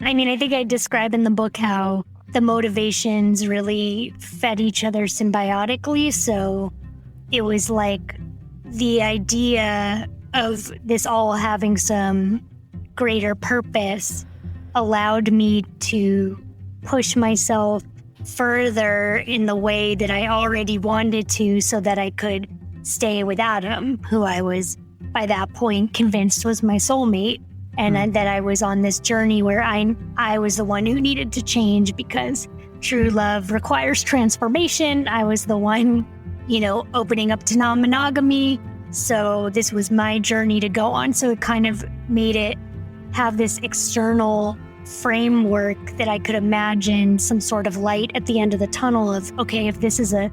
I mean, I think I describe in the book how the motivations really fed each other symbiotically. So it was like the idea of this all having some greater purpose allowed me to push myself further in the way that I already wanted to so that I could stay with Adam, who I was by that point convinced was my soulmate. And that I was on this journey where I was the one who needed to change because true love requires transformation. I was the one, opening up to non-monogamy. So this was my journey to go on. So it kind of made it have this external framework that I could imagine some sort of light at the end of the tunnel of, okay, if this is a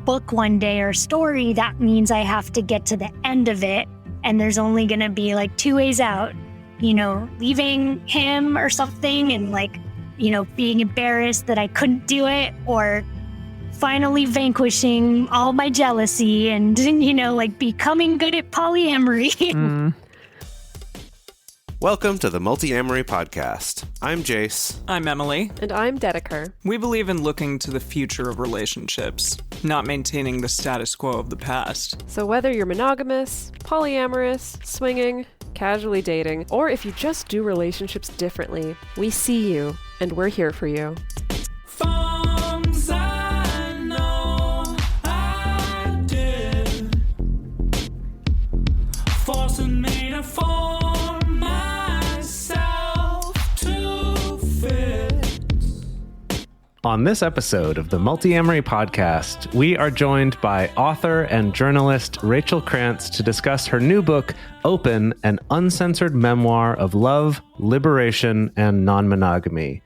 book one day or a story, that means I have to get to the end of it. And there's only going to be like two ways out. Leaving him or something and being embarrassed that I couldn't do it, or finally vanquishing all my jealousy and, becoming good at polyamory. Welcome to the Multiamory podcast. I'm Jase. I'm Emily. And I'm Dedeker. We believe in looking to the future of relationships, not maintaining the status quo of the past. So whether you're monogamous, polyamorous, swinging, casually dating, or if you just do relationships differently, we see you and we're here for you. Forms I know I did, forcing me to form myself to fit. On this episode of the Multiamory podcast, we are joined by author and journalist Rachel Krantz to discuss her new book, Open, an uncensored memoir of love, liberation, and non-monogamy.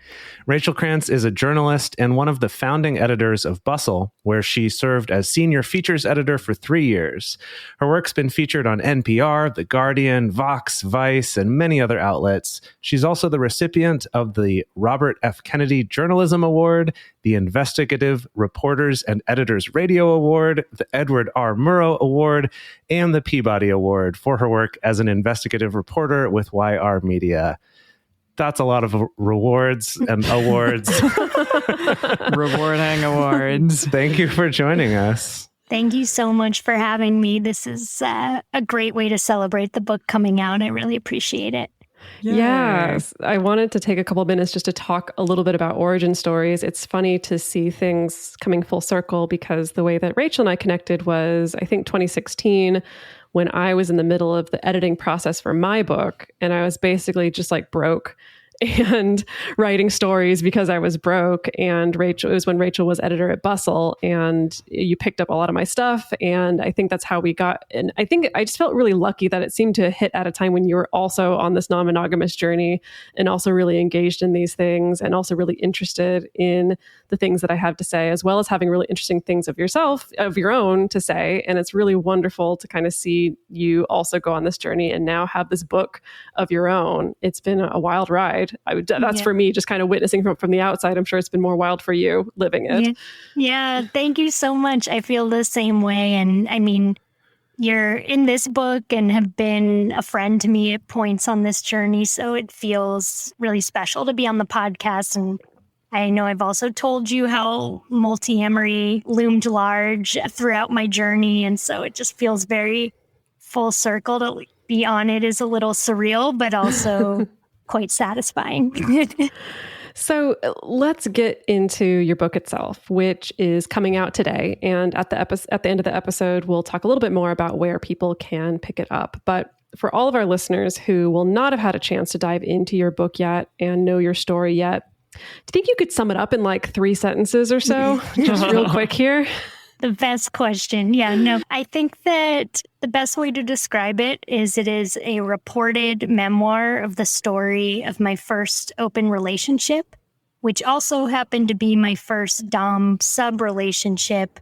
Rachel Krantz is a journalist and one of the founding editors of Bustle, where she served as senior features editor for 3 years. Her work's been featured on NPR, The Guardian, Vox, Vice, and many other outlets. She's also the recipient of the Robert F. Kennedy Journalism Award, the Investigative Reporters and Editors Radio Award, the Edward R. Murrow Award, and the Peabody Award for her work as an investigative reporter with YR Media. That's a lot of rewards and awards. Rewarding awards. Thank you for joining us. Thank you so much for having me. This is a great way to celebrate the book coming out. I really appreciate it. Yes. I wanted to take a couple minutes just to talk a little bit about origin stories. It's funny to see things coming full circle because the way that Rachel and I connected was, I think, 2016, when I was in the middle of the editing process for my book. And I was basically just broke and writing stories because I was broke. And it was when Rachel was editor at Bustle, and you picked up a lot of my stuff. And I think that's how we got. And I think I just felt really lucky that it seemed to hit at a time when you were also on this non-monogamous journey and also really engaged in these things and also really interested in the things that I have to say, as well as having really interesting things of your own to say. And it's really wonderful to kind of see you also go on this journey and now have this book of your own. It's been a wild ride. That's for me, just kind of witnessing from the outside. I'm sure it's been more wild for you living it. Yeah, thank you so much. I feel the same way. And I mean, you're in this book and have been a friend to me at points on this journey. So it feels really special to be on the podcast. And I know I've also told you how Multiamory loomed large throughout my journey. And so it just feels very full circle. To be on it is a little surreal, but also quite satisfying. So let's get into your book itself, which is coming out today. And at the end of the episode, we'll talk a little bit more about where people can pick it up. But for all of our listeners who will not have had a chance to dive into your book yet and know your story yet, do you think you could sum it up in 3 sentences or so? Just real quick here. The best question. Yeah, no, I think that the best way to describe it is a reported memoir of the story of my first open relationship, which also happened to be my first dom-sub relationship.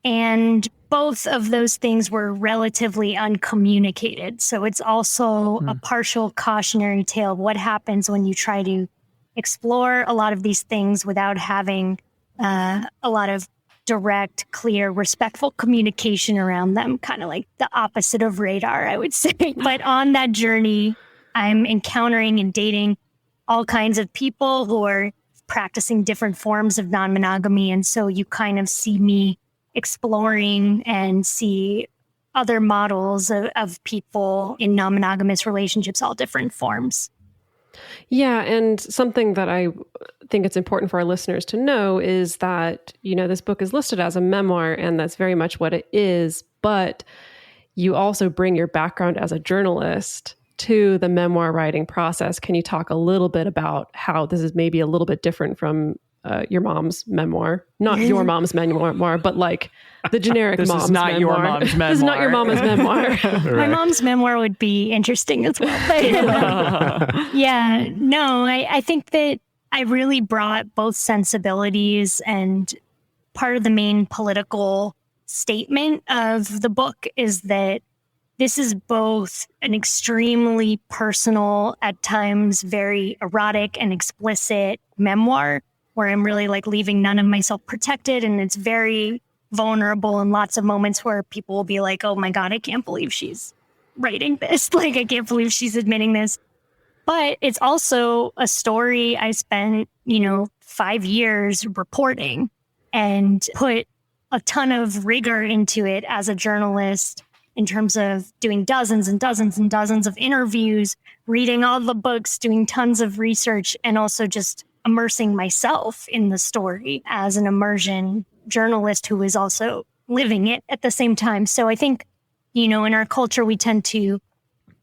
And both of those things were relatively uncommunicated. So it's also a partial cautionary tale of what happens when you try to explore a lot of these things without having a lot of direct, clear, respectful communication around them, kind of like the opposite of radar, I would say. But on that journey, I'm encountering and dating all kinds of people who are practicing different forms of non-monogamy. And so you kind of see me exploring and see other models of people in non-monogamous relationships, all different forms. Yeah, and something that I think it's important for our listeners to know is that, this book is listed as a memoir, and that's very much what it is, but you also bring your background as a journalist to the memoir writing process. Can you talk a little bit about how this is maybe a little bit different from your mom's memoir? Not your mom's memoir, but like the generic This mom's is not memoir. your mom's memoir. This is not your mama's memoir. My mom's memoir would be interesting as well. But yeah, no, I think that I really brought both sensibilities, and part of the main political statement of the book is that this is both an extremely personal, at times very erotic and explicit memoir, where I'm really like leaving none of myself protected. And it's very vulnerable, and lots of moments where people will be like, oh my God, I can't believe she's writing this. Like, I can't believe she's admitting this. But it's also a story I spent, 5 years reporting and put a ton of rigor into it as a journalist, in terms of doing dozens and dozens and dozens of interviews, reading all the books, doing tons of research, and also just immersing myself in the story as an immersion journalist who is also living it at the same time. So I think, in our culture, we tend to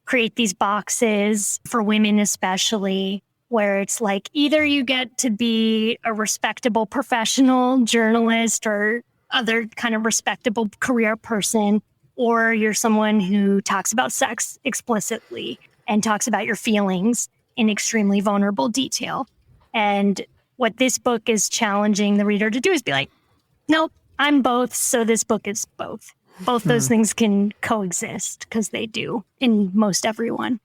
create these boxes for women, especially, where it's like either you get to be a respectable professional journalist or other kind of respectable career person, or you're someone who talks about sex explicitly and talks about your feelings in extremely vulnerable detail. And what this book is challenging the reader to do is be like, nope, I'm both, so this book is both. Both those things can coexist, because they do in most everyone.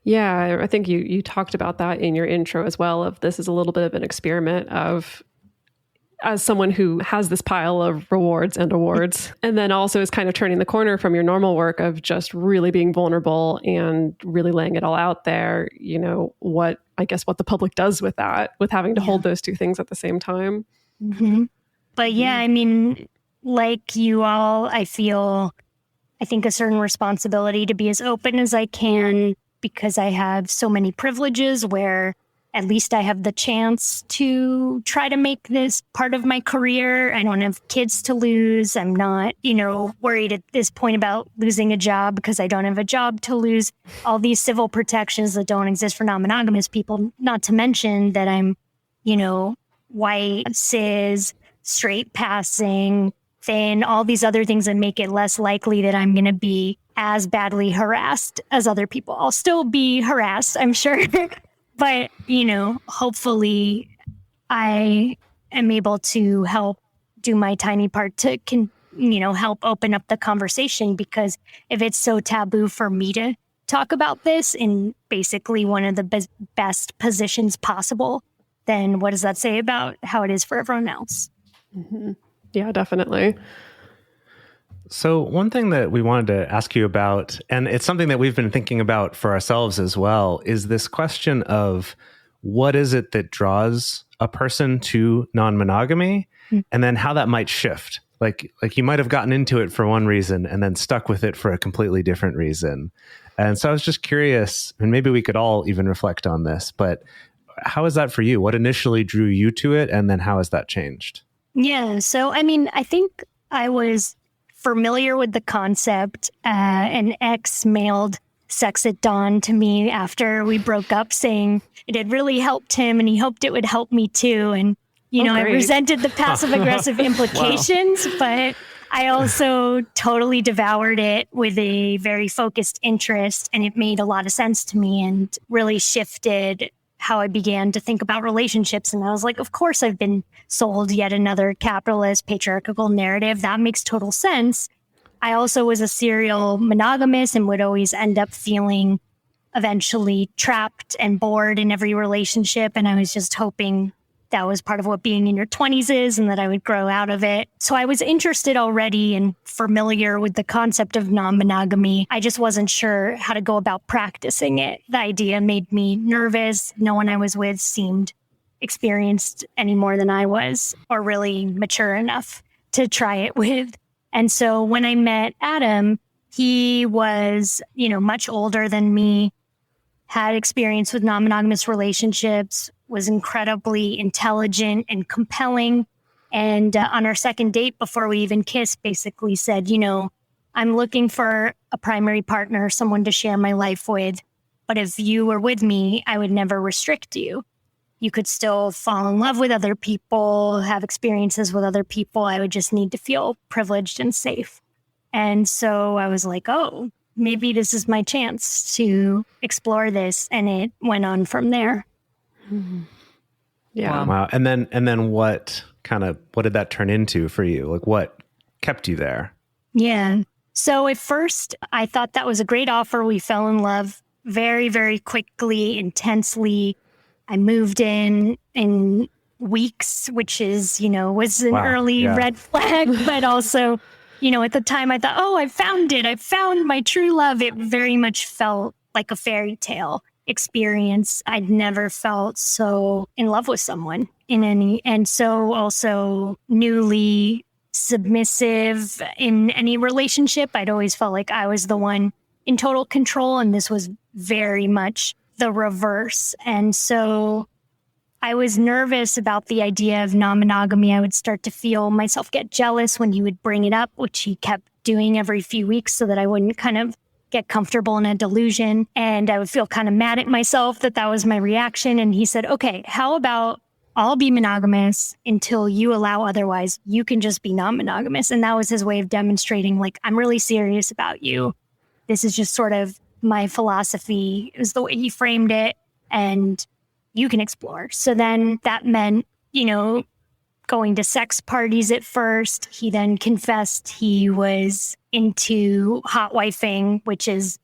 Yeah, I think you talked about that in your intro as well, of this is a little bit of an experiment of, as someone who has this pile of rewards and awards, and then also is kind of turning the corner from your normal work of just really being vulnerable and really laying it all out there, what the public does with that, with having to hold those two things at the same time. Mm-hmm. But yeah, I mean, like you all, I think a certain responsibility to be as open as I can, because I have so many privileges where at least I have the chance to try to make this part of my career. I don't have kids to lose. I'm not, worried at this point about losing a job because I don't have a job to lose. All these civil protections that don't exist for non-monogamous people, not to mention that I'm, white, cis, straight passing, thin, all these other things that make it less likely that I'm going to be as badly harassed as other people. I'll still be harassed, I'm sure. But, hopefully I am able to help do my tiny part to, help open up the conversation, because if it's so taboo for me to talk about this in basically one of the best positions possible, then what does that say about how it is for everyone else? Mm-hmm. Yeah, definitely. So one thing that we wanted to ask you about, and it's something that we've been thinking about for ourselves as well, is this question of what is it that draws a person to non-monogamy, and then how that might shift. Like you might have gotten into it for one reason and then stuck with it for a completely different reason. And so I was just curious, and maybe we could all even reflect on this, but how is that for you? What initially drew you to it, and then how has that changed? Yeah, so I mean, I think I was familiar with the concept. An ex mailed Sex at Dawn to me after we broke up, saying it had really helped him and he hoped it would help me too. And, I resented the passive aggressive implications, but I also totally devoured it with a very focused interest, and it made a lot of sense to me and really shifted how I began to think about relationships. And I was like, of course I've been sold yet another capitalist patriarchal narrative. That makes total sense. I also was a serial monogamist and would always end up feeling eventually trapped and bored in every relationship. And I was just hoping that was part of what being in your 20s is and that I would grow out of it. So I was interested already and familiar with the concept of non-monogamy. I just wasn't sure how to go about practicing it. The idea made me nervous. No one I was with seemed experienced any more than I was or really mature enough to try it with. And so when I met Adam, he was, much older than me, had experience with non-monogamous relationships, was incredibly intelligent and compelling. And on our second date, before we even kissed, basically said, I'm looking for a primary partner, someone to share my life with. But if you were with me, I would never restrict you. You could still fall in love with other people, have experiences with other people. I would just need to feel privileged and safe. And so I was like, oh, maybe this is my chance to explore this. And it went on from there. Mm-hmm. Yeah. Wow. And then what did that turn into for you? Like, what kept you there? Yeah. So at first I thought that was a great offer. We fell in love very, very quickly, intensely. I moved in weeks, which is, was an early red flag, but also, at the time I thought, oh, I found it. I found my true love. It very much felt like a fairy tale experience. I'd never felt so in love with someone and so also newly submissive in any relationship. I'd always felt like I was the one in total control, and this was very much the reverse. And so I was nervous about the idea of non-monogamy. I would start to feel myself get jealous when he would bring it up, which he kept doing every few weeks so that I wouldn't kind of get comfortable in a delusion. And I would feel kind of mad at myself that was my reaction. And he said, okay, how about I'll be monogamous until you allow otherwise. You can just be non-monogamous. And that was his way of demonstrating, like, I'm really serious about you. This is just sort of my philosophy. It was the way he framed it. And you can explore. So then that meant, going to sex parties at first. He then confessed he was into hot wifing, which is,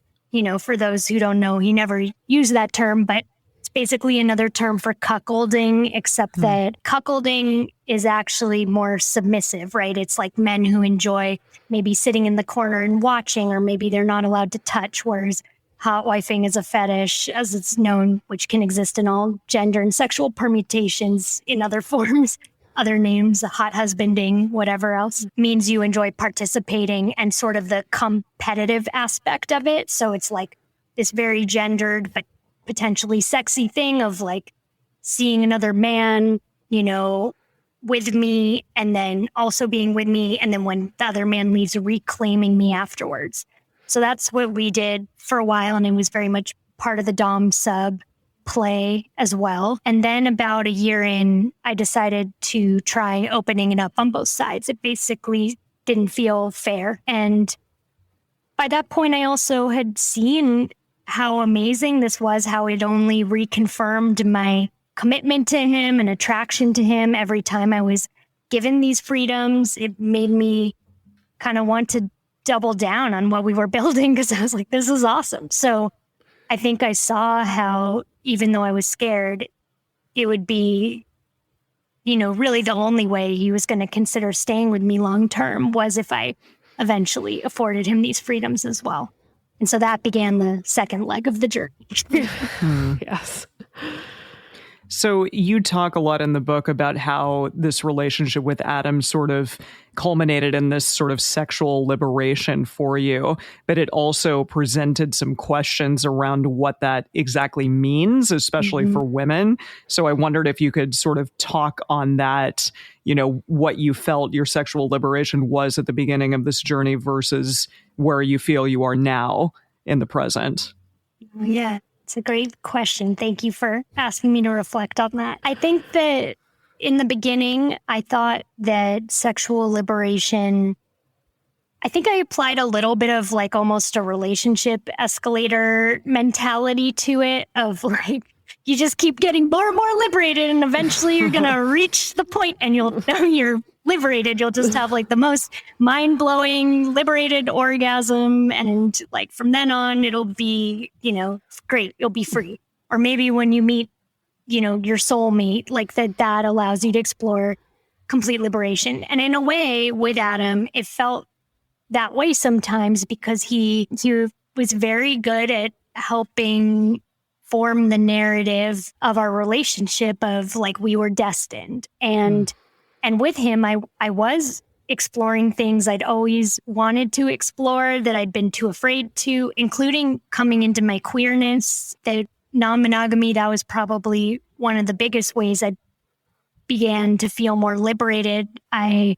for those who don't know, he never used that term, but it's basically another term for cuckolding, except that cuckolding is actually more submissive, right? It's like men who enjoy maybe sitting in the corner and watching, or maybe they're not allowed to touch, whereas hot wifing is a fetish, as it's known, which can exist in all gender and sexual permutations in other forms. Other names, hot husbanding, whatever else, means you enjoy participating and sort of the competitive aspect of it. So it's like this very gendered but potentially sexy thing of like seeing another man, with me, and then also being with me. And then when the other man leaves, reclaiming me afterwards. So that's what we did for a while. And it was very much part of the Dom sub play as well. And then about a year in, I decided to try opening it up on both sides. It basically didn't feel fair. And by that point, I also had seen how amazing this was, how it only reconfirmed my commitment to him and attraction to him. Every time I was given these freedoms, it made me kind of want to double down on what we were building, because I was like, this is awesome. So I think I saw how, even though I was scared, it would be, really the only way he was going to consider staying with me long term was if I eventually afforded him these freedoms as well. And so that began the second leg of the journey. Yes. So you talk a lot in the book about how this relationship with Adam sort of culminated in this sort of sexual liberation for you, but it also presented some questions around what that exactly means, especially for women. So I wondered if you could sort of talk on that, what you felt your sexual liberation was at the beginning of this journey versus where you feel you are now in the present. Yeah. It's a great question. Thank you for asking me to reflect on that. I think that in the beginning, I thought that sexual liberation, I think I applied a little bit of like almost a relationship escalator mentality to it of like, you just keep getting more and more liberated and eventually you're going to reach the point and you're liberated. You'll just have like the most mind-blowing liberated orgasm. And like from then on, it'll be, great. You'll be free. Or maybe when you meet your soulmate, like that allows you to explore complete liberation. And in a way, with Adam, it felt that way sometimes because he was very good at helping form the narrative of our relationship of like we were destined. And with him, I was exploring things I'd always wanted to explore that I'd been too afraid to, including coming into my queerness. That non-monogamy, that was probably one of the biggest ways I began to feel more liberated. I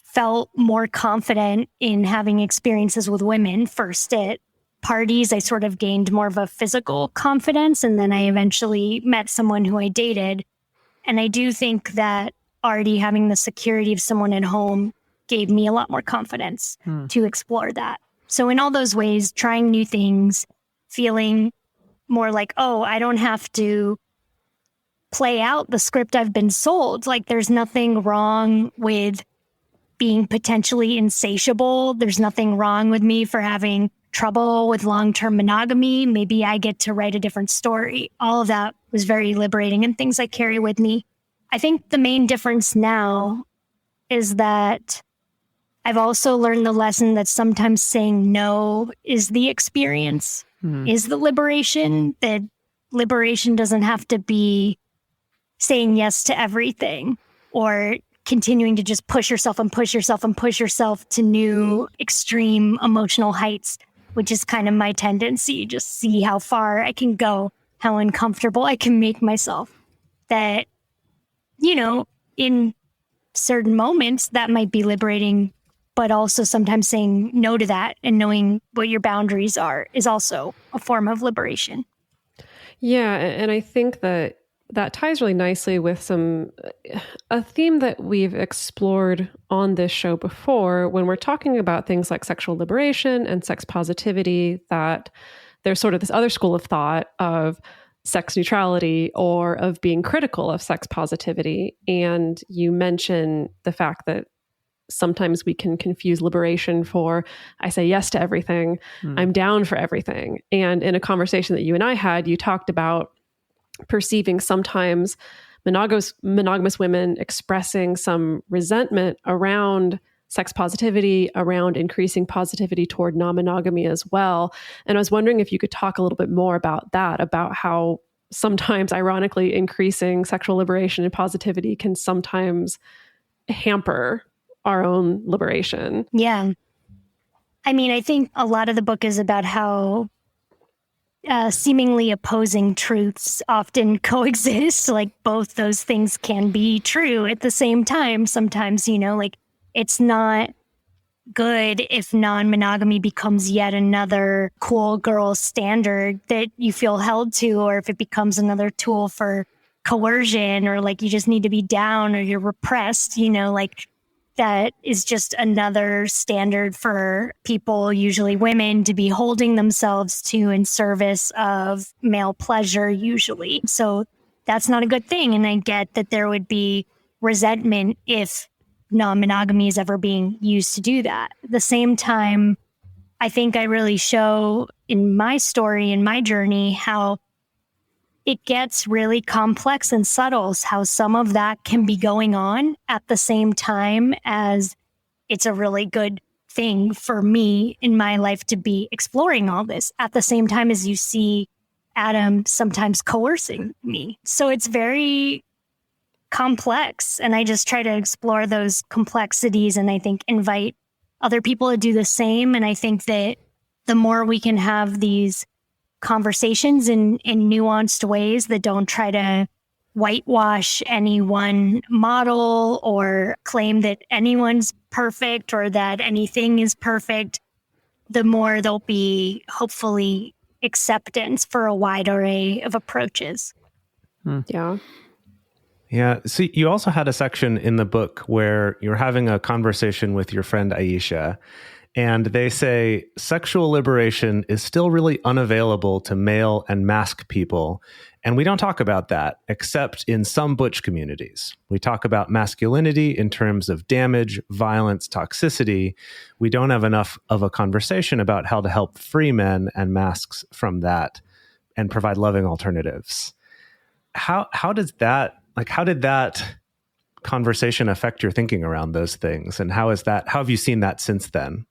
felt more confident in having experiences with women. First at parties, I sort of gained more of a physical confidence, and then I eventually met someone who I dated. And I do think that already having the security of someone at home gave me a lot more confidence to explore that. So in all those ways, trying new things, feeling more like, oh, I don't have to play out the script I've been sold. Like there's nothing wrong with being potentially insatiable. There's nothing wrong with me for having trouble with long-term monogamy. Maybe I get to write a different story. All of that was very liberating and things I carry with me. I think the main difference now is that I've also learned the lesson that sometimes saying no is the experience, is the liberation, that liberation doesn't have to be saying yes to everything or continuing to just push yourself and push yourself and push yourself to new extreme emotional heights, which is kind of my tendency. Just see how far I can go, how uncomfortable I can make myself. That, in certain moments that might be liberating, but also sometimes saying no to that and knowing what your boundaries are is also a form of liberation. Yeah, and I think that ties really nicely with a theme that we've explored on this show before when we're talking about things like sexual liberation and sex positivity, that there's sort of this other school of thought of sex neutrality or of being critical of sex positivity. And you mention the fact that sometimes we can confuse liberation for, I say yes to everything, I'm down for everything. And in a conversation that you and I had, you talked about perceiving sometimes monogamous women expressing some resentment around sex positivity, around increasing positivity toward non-monogamy as well. And I was wondering if you could talk a little bit more about that, about how sometimes, ironically, increasing sexual liberation and positivity can sometimes hamper our own liberation. Yeah. I mean, I think a lot of the book is about how seemingly opposing truths often coexist. Like both those things can be true at the same time. Sometimes, like it's not good if non-monogamy becomes yet another cool girl standard that you feel held to, or if it becomes another tool for coercion, or like you just need to be down or you're repressed, like that is just another standard for people, usually women, to be holding themselves to in service of male pleasure, usually. So that's not a good thing. And I get that there would be resentment if non-monogamy is ever being used to do that. At the same time, I think I really show in my story, in my journey, how it gets really complex and subtle, how some of that can be going on at the same time as it's a really good thing for me in my life to be exploring all this at the same time as you see Adam sometimes coercing me. So it's very complex, and I just try to explore those complexities and I think invite other people to do the same. And I think that the more we can have these conversations in nuanced ways that don't try to whitewash any one model or claim that anyone's perfect or that anything is perfect, the more there'll be hopefully acceptance for a wide array of approaches. Yeah. Yeah. So you also had a section in the book where you're having a conversation with your friend Aisha, and they say sexual liberation is still really unavailable to male and masc people. And we don't talk about that except in some butch communities. We talk about masculinity in terms of damage, violence, toxicity. We don't have enough of a conversation about how to help free men and mascs from that and provide loving alternatives. how did that conversation affect your thinking around those things? And how have you seen that since then?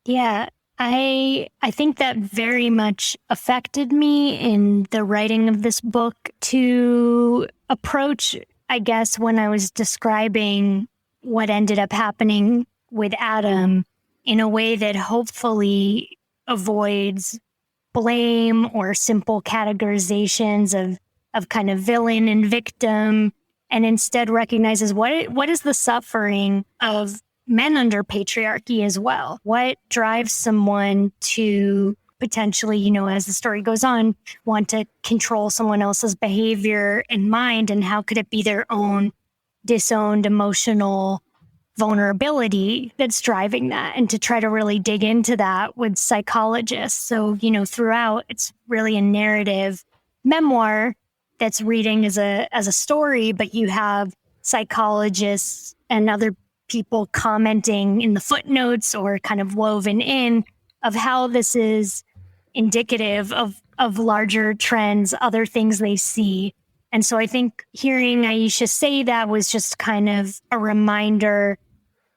Yeah, I think that very much affected me in the writing of this book to approach, I guess, when I was describing what ended up happening with Adam in a way that hopefully avoids blame or simple categorizations of kind of villain and victim, and instead recognizes what is the suffering of men under patriarchy as well. What drives someone to potentially, as the story goes on, want to control someone else's behavior and mind, and how could it be their own disowned emotional vulnerability that's driving that, and to try to really dig into that with psychologists. So, throughout, it's really a narrative memoir that's reading as a story, but you have psychologists and other people commenting in the footnotes or kind of woven in of how this is indicative of larger trends, other things they see. And so I think hearing Aisha say that was just kind of a reminder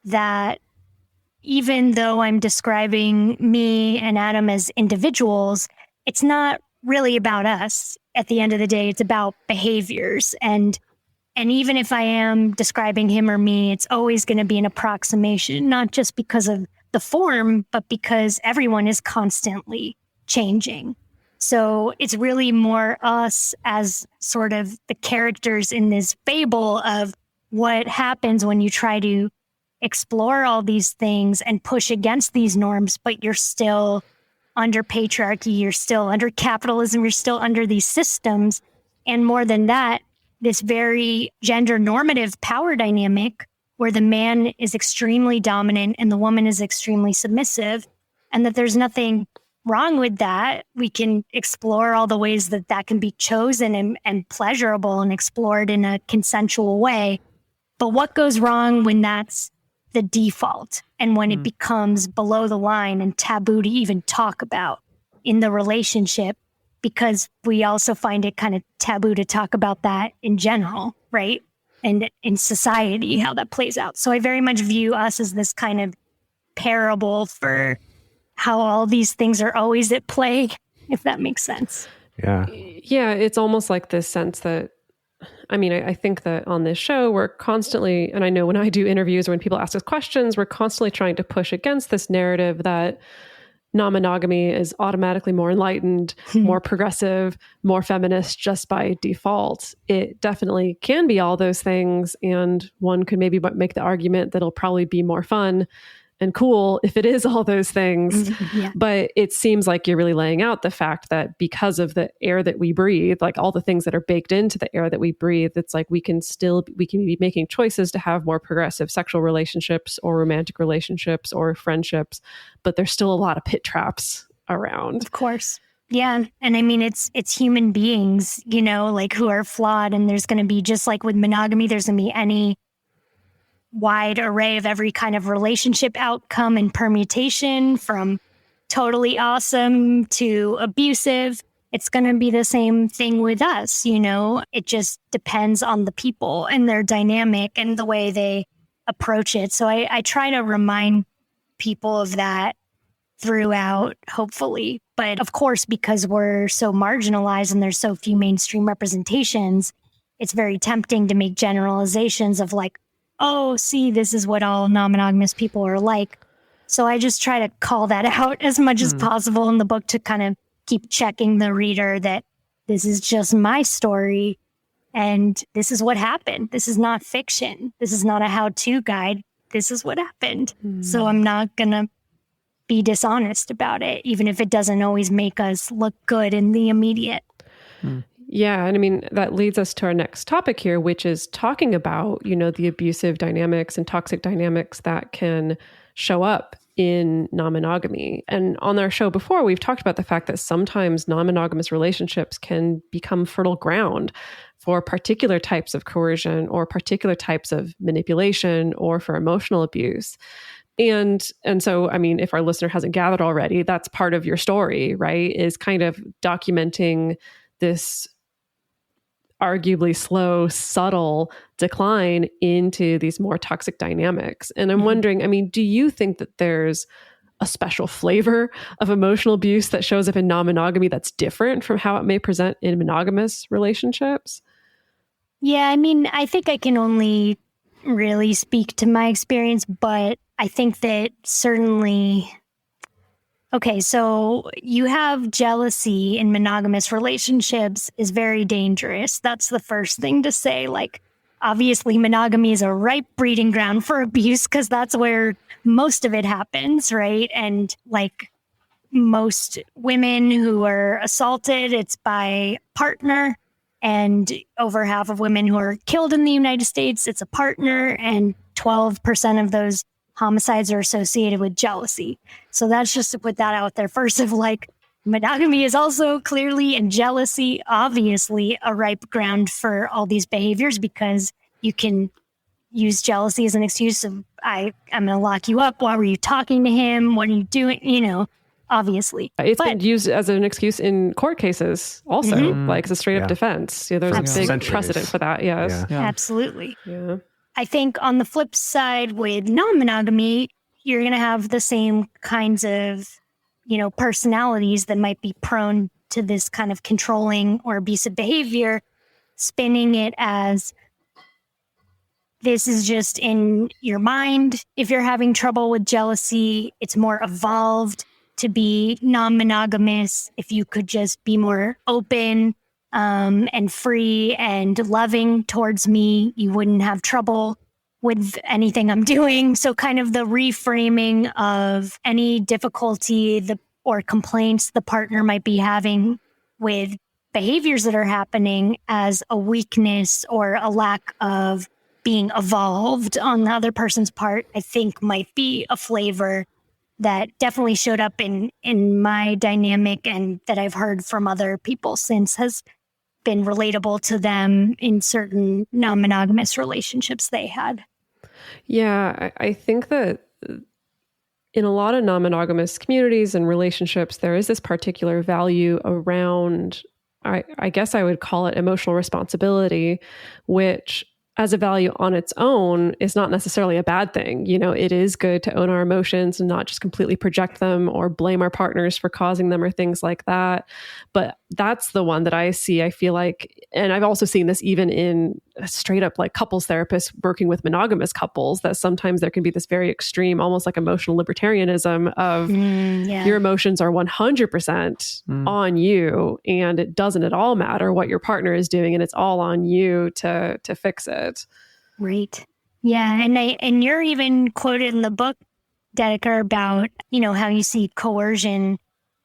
that even though I'm describing me and Adam as individuals, it's not really about us. At the end of the day, it's about behaviors. And even if I am describing him or me, it's always going to be an approximation, not just because of the form, but because everyone is constantly changing. So it's really more us as sort of the characters in this fable of what happens when you try to explore all these things and push against these norms, but you're still under patriarchy, you're still under capitalism, you're still under these systems. And more than that, this very gender normative power dynamic where the man is extremely dominant and the woman is extremely submissive, and that there's nothing wrong with that. We can explore all the ways that that can be chosen and pleasurable and explored in a consensual way. But what goes wrong when that's the default and when it becomes below the line and taboo to even talk about in the relationship? Because we also find it kind of taboo to talk about that in general, right? And in society, how that plays out. So I very much view us as this kind of parable for how all these things are always at play, if that makes sense. Yeah. Yeah, it's almost like this sense that, I think that on this show, we're constantly, and I know when I do interviews or when people ask us questions, we're constantly trying to push against this narrative that non-monogamy is automatically more enlightened, more progressive, more feminist just by default. It definitely can be all those things. And one could maybe make the argument that it'll probably be more fun and cool if it is all those things. Yeah. But it seems like you're really laying out the fact that because of the air that we breathe, like all the things that are baked into the air that we breathe, it's like we can be making choices to have more progressive sexual relationships or romantic relationships or friendships, but there's still a lot of pit traps around. Of course. Yeah. And it's human beings, who are flawed, and there's going to be, just like with monogamy, there's going to be any wide array of every kind of relationship outcome and permutation, from totally awesome to abusive. It's going to be the same thing with us. It just depends on the people and their dynamic and the way they approach it. So I try to remind people of that throughout, hopefully. But of course, because we're so marginalized and there's so few mainstream representations, it's very tempting to make generalizations of like, oh, see, this is what all non-monogamous people are like. So I just try to call that out as much as possible in the book to kind of keep checking the reader that this is just my story and this is what happened. This is not fiction. This is not a how-to guide. This is what happened. So I'm not going to be dishonest about it, even if it doesn't always make us look good in the immediate. Yeah. And that leads us to our next topic here, which is talking about, the abusive dynamics and toxic dynamics that can show up in non-monogamy. And on our show before, we've talked about the fact that sometimes non-monogamous relationships can become fertile ground for particular types of coercion or particular types of manipulation or for emotional abuse. And so, if our listener hasn't gathered already, that's part of your story, right? Is kind of documenting this arguably slow, subtle decline into these more toxic dynamics. And I'm wondering, I mean, do you think that there's a special flavor of emotional abuse that shows up in non-monogamy that's different from how it may present in monogamous relationships? Yeah, I mean, I think I can only really speak to my experience, but I think that certainly... Okay, so you have jealousy in monogamous relationships is very dangerous. That's the first thing to say. Like, obviously, monogamy is a ripe breeding ground for abuse because that's where most of it happens, right? And like most women who are assaulted, it's by partner. And over half of women who are killed in the United States, it's a partner. And 12% of those homicides are associated with jealousy. So that's just to put that out there first of like, monogamy is also clearly and jealousy, obviously a ripe ground for all these behaviors because you can use jealousy as an excuse of, I'm going to lock you up. Why were you talking to him? What are you doing? You know, obviously. It's been used as an excuse in court cases also, like as a straight up defense. Yeah, there's a big precedent for that. Yes. Yeah. Absolutely. Yeah. I think on the flip side with non-monogamy, you're going to have the same kinds of, you know, personalities that might be prone to this kind of controlling or abusive behavior, spinning it as this is just in your mind. If you're having trouble with jealousy, it's more evolved to be non-monogamous. If you could just be more open and free and loving towards me, you wouldn't have trouble with anything I'm doing. So kind of the reframing of any difficulty or complaints the partner might be having with behaviors that are happening as a weakness or a lack of being evolved on the other person's part, I think might be a flavor that definitely showed up in my dynamic and that I've heard from other people since has been relatable to them in certain non-monogamous relationships they had. Yeah, I think that in a lot of non-monogamous communities and relationships, there is this particular value around, I guess I would call it emotional responsibility, which as a value on its own is not necessarily a bad thing. You know, it is good to own our emotions and not just completely project them or blame our partners for causing them or things like that. But that's the one that I see, I feel like, and I've also seen this even in straight up like couples therapists working with monogamous couples, that sometimes there can be this very extreme, almost like emotional libertarianism of your emotions are 100% on you and it doesn't at all matter what your partner is doing and it's all on you to fix it. Right. Yeah. And you're even quoted in the book, Dedeker, about, you know, how you see coercion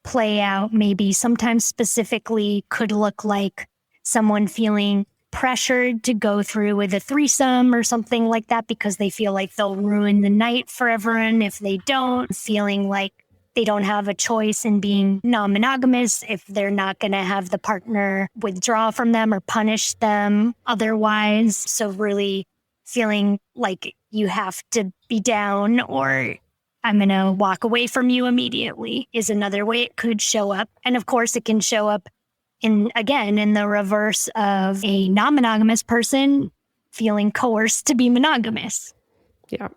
play out, maybe sometimes specifically could look like someone feeling pressured to go through with a threesome or something like that because they feel like they'll ruin the night for everyone if they don't, feeling like they don't have a choice in being non-monogamous if they're not going to have the partner withdraw from them or punish them otherwise. So really feeling like you have to be down or I'm going to walk away from you immediately is another way it could show up. And of course, it can show up in the reverse of a non-monogamous person feeling coerced to be monogamous. Yeah.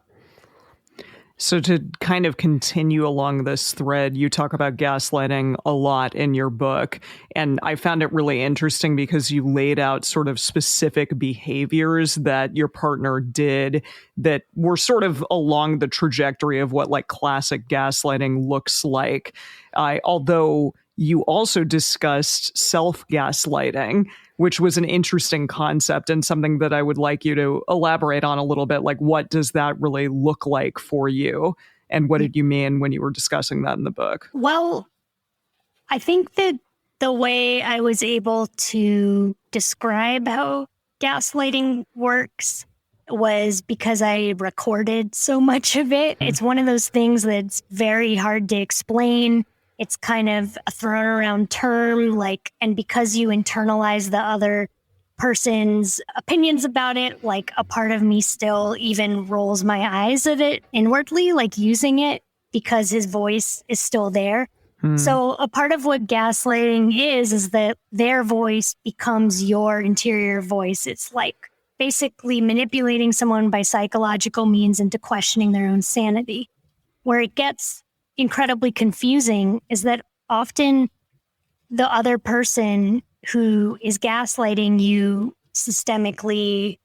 So to kind of continue along this thread, you talk about gaslighting a lot in your book. And I found it really interesting because you laid out sort of specific behaviors that your partner did that were sort of along the trajectory of what like classic gaslighting looks like. Although you also discussed self-gaslighting, which was an interesting concept and something that I would like you to elaborate on a little bit. Like, what does that really look like for you? And what did you mean when you were discussing that in the book? Well, I think that the way I was able to describe how gaslighting works was because I recorded so much of it. It's one of those things that's very hard to explain. It's kind of a thrown around term, like, and because you internalize the other person's opinions about it, like a part of me still even rolls my eyes at it inwardly, like using it because his voice is still there. So a part of what gaslighting is that their voice becomes your interior voice. It's like basically manipulating someone by psychological means into questioning their own sanity. Where it gets incredibly confusing is that often the other person who is gaslighting you systemically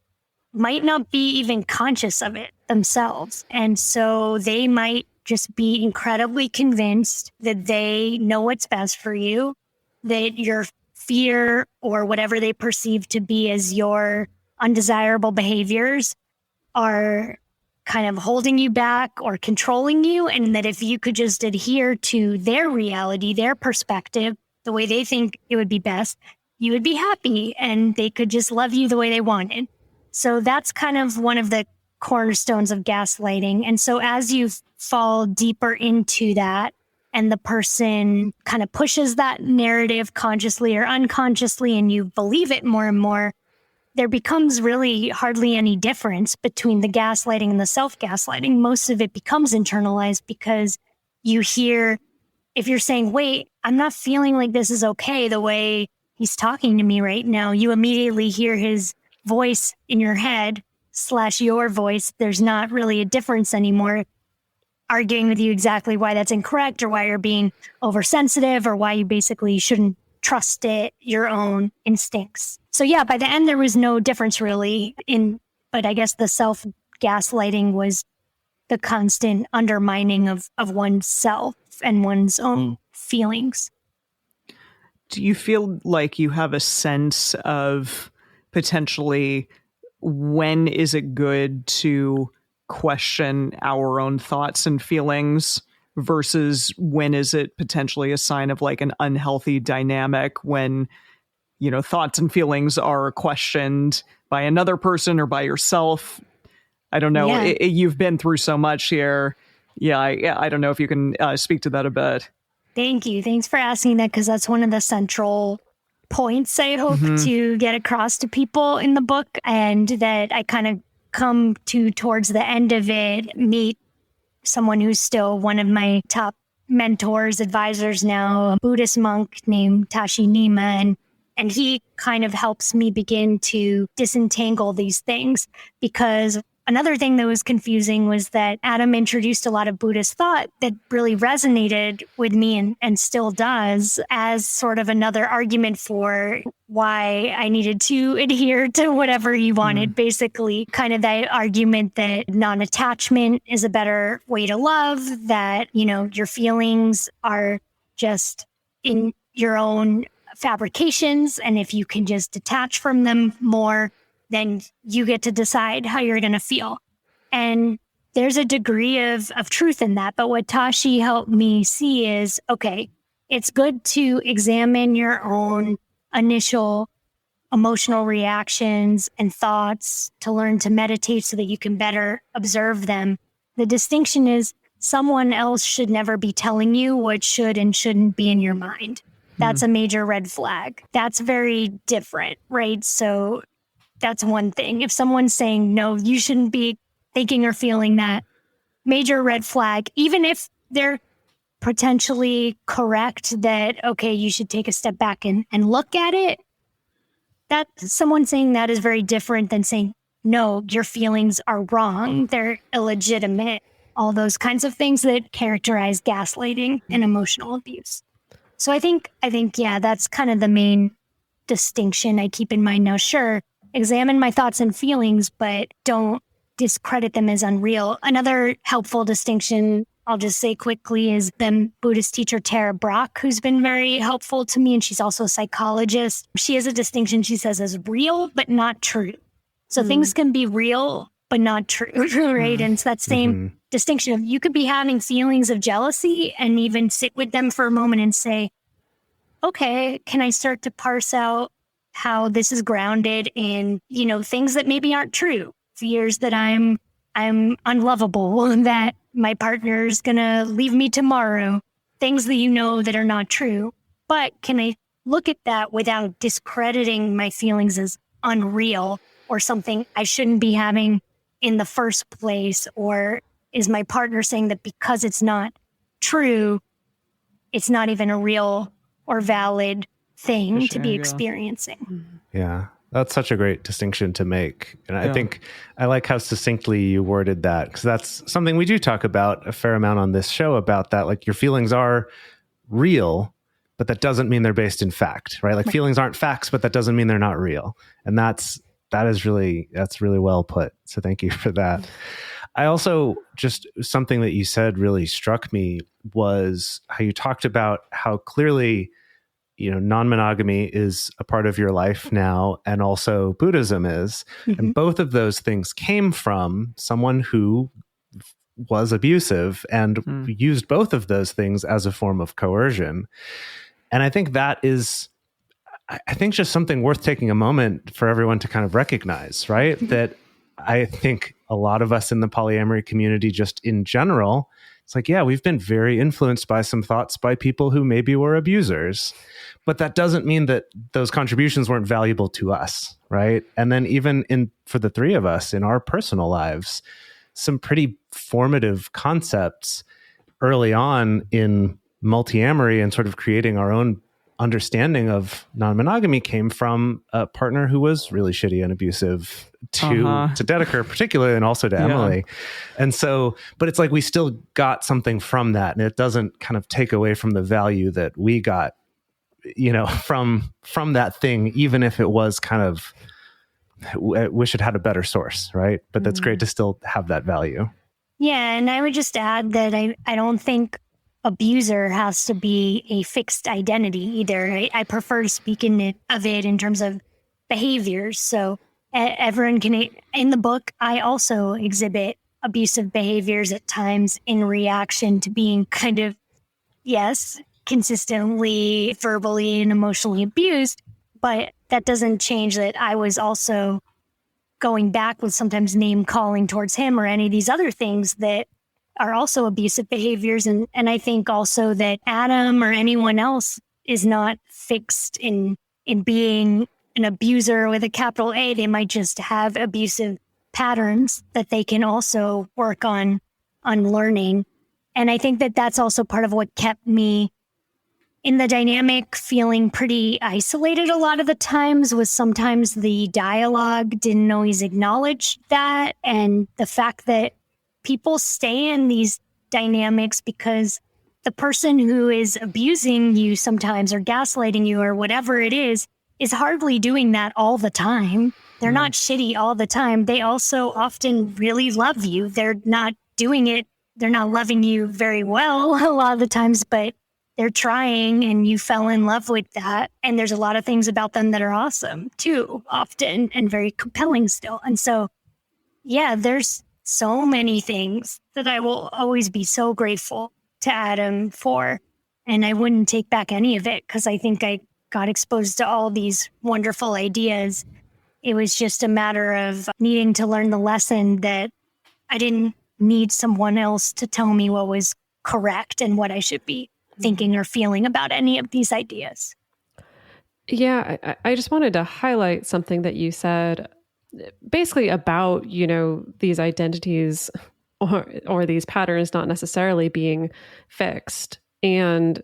might not be even conscious of it themselves. And so they might just be incredibly convinced that they know what's best for you, that your fear or whatever they perceive to be as your undesirable behaviors are kind of holding you back or controlling you. And that if you could just adhere to their reality, their perspective, the way they think it would be best, you would be happy and they could just love you the way they wanted. So that's kind of one of the cornerstones of gaslighting. And so as you fall deeper into that and the person kind of pushes that narrative consciously or unconsciously and you believe it more and more, there becomes really hardly any difference between the gaslighting and the self-gaslighting. Most of it becomes internalized because you hear, if you're saying, wait, I'm not feeling like this is okay the way he's talking to me right now, you immediately hear his voice in your head / your voice. There's not really a difference anymore, arguing with you exactly why that's incorrect or why you're being oversensitive or why you basically shouldn't trust your own instincts. So yeah, by the end, there was no difference really but I guess the self-gaslighting was the constant undermining of oneself and one's own feelings. Do you feel like you have a sense of potentially when is it good to question our own thoughts and feelings versus when is it potentially a sign of like an unhealthy dynamic when, you know, thoughts and feelings are questioned by another person or by yourself? I don't know. Yeah. You've been through so much here. Yeah, I don't know if you can speak to that a bit. Thank you. Thanks for asking that, because that's one of the central points I hope to get across to people in the book, and that I kind of come to towards the end of it, meet someone who's still one of my top mentors, advisors now, a Buddhist monk named Tashi Nima, and he kind of helps me begin to disentangle these things, because another thing that was confusing was that Adam introduced a lot of Buddhist thought that really resonated with me and still does, as sort of another argument for why I needed to adhere to whatever he wanted. Basically, kind of that argument that non-attachment is a better way to love, that, you know, your feelings are just in your own fabrications, and if you can just detach from them more, then you get to decide how you're going to feel. And there's a degree of truth in that. But what Tashi helped me see is, okay, it's good to examine your own initial emotional reactions and thoughts, to learn to meditate so that you can better observe them. The distinction is someone else should never be telling you what should and shouldn't be in your mind. That's a major red flag. That's very different, right? So that's one thing. If someone's saying, no, you shouldn't be thinking or feeling that, major red flag, even if they're potentially correct that, okay, you should take a step back and look at it, that someone saying that is very different than saying, no, your feelings are wrong, they're illegitimate, all those kinds of things that characterize gaslighting and emotional abuse. So I think, yeah, that's kind of the main distinction I keep in mind now. Sure, examine my thoughts and feelings, but don't discredit them as unreal. Another helpful distinction I'll just say quickly is the Buddhist teacher Tara Brach, who's been very helpful to me, and she's also a psychologist. She has a distinction she says as real but not true. So things can be real but not true, right? And it's that same distinction of, you could be having feelings of jealousy and even sit with them for a moment and say, okay, can I start to parse out how this is grounded in, you know, things that maybe aren't true, fears that I'm unlovable, that my partner's gonna leave me tomorrow, things that you know that are not true. But can I look at that without discrediting my feelings as unreal or something I shouldn't be having in the first place? Or is my partner saying that because it's not true, it's not even a real or valid thing For to sure, be yeah. experiencing. Yeah, that's such a great distinction to make. And I Yeah. think I like how succinctly you worded that, because that's something we do talk about a fair amount on this show, about that. Like, your feelings are real, but that doesn't mean they're based in fact, right? Like, feelings aren't facts, but that doesn't mean they're not real. And that's really well put. So thank you for that. I also, just something that you said really struck me was how you talked about how clearly, non-monogamy is a part of your life now, and also Buddhism is. And both of those things came from someone who was abusive and used both of those things as a form of coercion. And I think that is, just something worth taking a moment for everyone to kind of recognize, right? That I think a lot of us in the polyamory community, just in general, it's like, yeah, we've been very influenced by some thoughts by people who maybe were abusers, but that doesn't mean that those contributions weren't valuable to us, right? And then even for the three of us in our personal lives, some pretty formative concepts early on in multiamory and sort of creating our own understanding of non-monogamy came from a partner who was really shitty and abusive to Dedeker particularly, and also to Emily. And so, but it's like we still got something from that, and it doesn't kind of take away from the value that we got, from that thing, even if it was kind of, I wish it had a better source, right? But that's great to still have that value. Yeah, and I would just add that I don't think abuser has to be a fixed identity either. I prefer to speak of it in terms of behaviors. So everyone can, in the book, I also exhibit abusive behaviors at times in reaction to being kind of, yes, consistently verbally and emotionally abused, but that doesn't change that I was also going back with sometimes name calling towards him or any of these other things that are also abusive behaviors. And I think also that Adam or anyone else is not fixed in being an abuser with a capital A. They might just have abusive patterns that they can also work on learning. And I think that that's also part of what kept me in the dynamic feeling pretty isolated a lot of the times, was sometimes the dialogue didn't always acknowledge that. And the fact that people stay in these dynamics because the person who is abusing you sometimes or gaslighting you or whatever it is hardly doing that all the time. They're not shitty all the time. They also often really love you. They're not doing it. They're not loving you very well a lot of the times, but they're trying, and you fell in love with that. And there's a lot of things about them that are awesome too, often, and very compelling still. And so, yeah, there's so many things that I will always be so grateful to Adam for. And I wouldn't take back any of it, because I think I got exposed to all these wonderful ideas. It was just a matter of needing to learn the lesson that I didn't need someone else to tell me what was correct and what I should be thinking or feeling about any of these ideas. Yeah, I just wanted to highlight something that you said basically about, these identities or these patterns not necessarily being fixed. And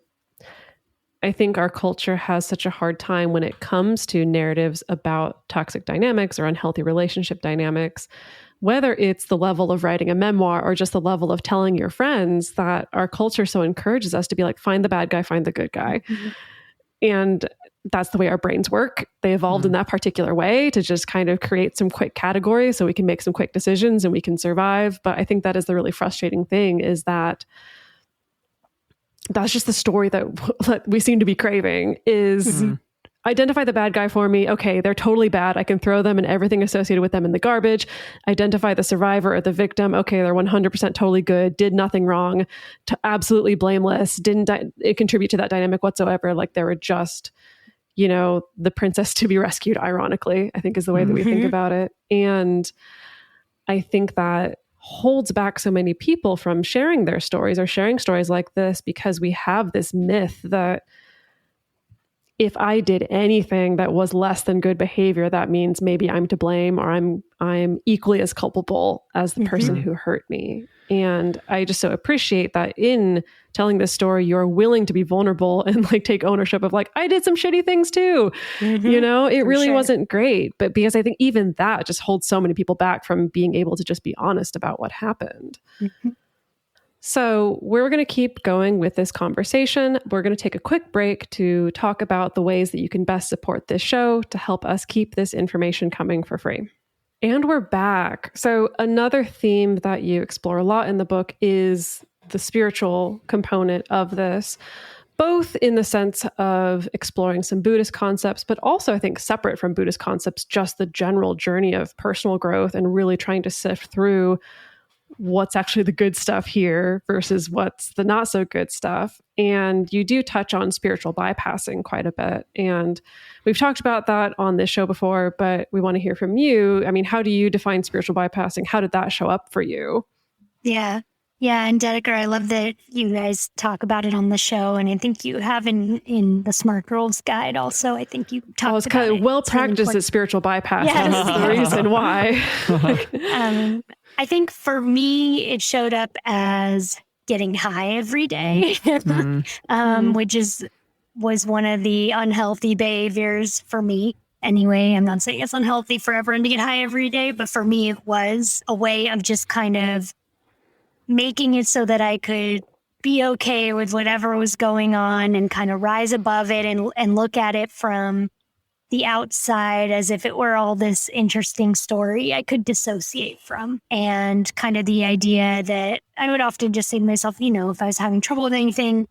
I think our culture has such a hard time when it comes to narratives about toxic dynamics or unhealthy relationship dynamics, whether it's the level of writing a memoir or just the level of telling your friends, that our culture so encourages us to be like, find the bad guy, find the good guy. And that's the way our brains work. They evolved in that particular way to just kind of create some quick categories so we can make some quick decisions and we can survive. But I think that is the really frustrating thing, is that that's just the story that we seem to be craving, is identify the bad guy for me. Okay, they're totally bad. I can throw them and everything associated with them in the garbage. Identify the survivor or the victim. Okay, they're 100% totally good, did nothing wrong, absolutely blameless, didn't contribute to that dynamic whatsoever. Like they were just, the princess to be rescued, ironically, I think is the way that we think about it. And I think that holds back so many people from sharing their stories or sharing stories like this, because we have this myth that if I did anything that was less than good behavior, that means maybe I'm to blame, or I'm equally as culpable as the person who hurt me. And I just so appreciate that in telling this story, you're willing to be vulnerable and like take ownership of like, I did some shitty things too. You know, it really wasn't great. But because I think even that just holds so many people back from being able to just be honest about what happened. So we're going to keep going with this conversation. We're going to take a quick break to talk about the ways that you can best support this show to help us keep this information coming for free. And we're back. So another theme that you explore a lot in the book is the spiritual component of this, both in the sense of exploring some Buddhist concepts, but also I think separate from Buddhist concepts, just the general journey of personal growth and really trying to sift through what's actually the good stuff here versus what's the not so good stuff. And you do touch on spiritual bypassing quite a bit. And we've talked about that on this show before, but we want to hear from you. I mean, how do you define spiritual bypassing? How did that show up for you? Yeah. And Dedeker, I love that you guys talk about it on the show. And I think you have in the Smart Girls Guide also. I think you talked about it. Well practiced at spiritual bypassing. Yes. That's the reason why. I think for me, it showed up as getting high every day, which was one of the unhealthy behaviors for me. Anyway, I'm not saying it's unhealthy for everyone to get high every day, but for me, it was a way of just kind of making it so that I could be okay with whatever was going on and kind of rise above it and look at it from the outside as if it were all this interesting story I could dissociate from. And kind of the idea that I would often just say to myself, you know, if I was having trouble with anything,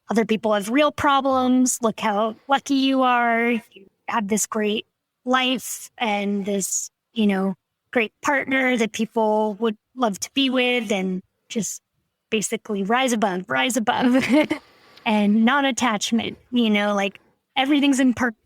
other people have real problems. Look how lucky you are. You have this great life and this, you know, great partner that people would love to be with, and just basically rise above and non-attachment, you know, like everything's imperfect.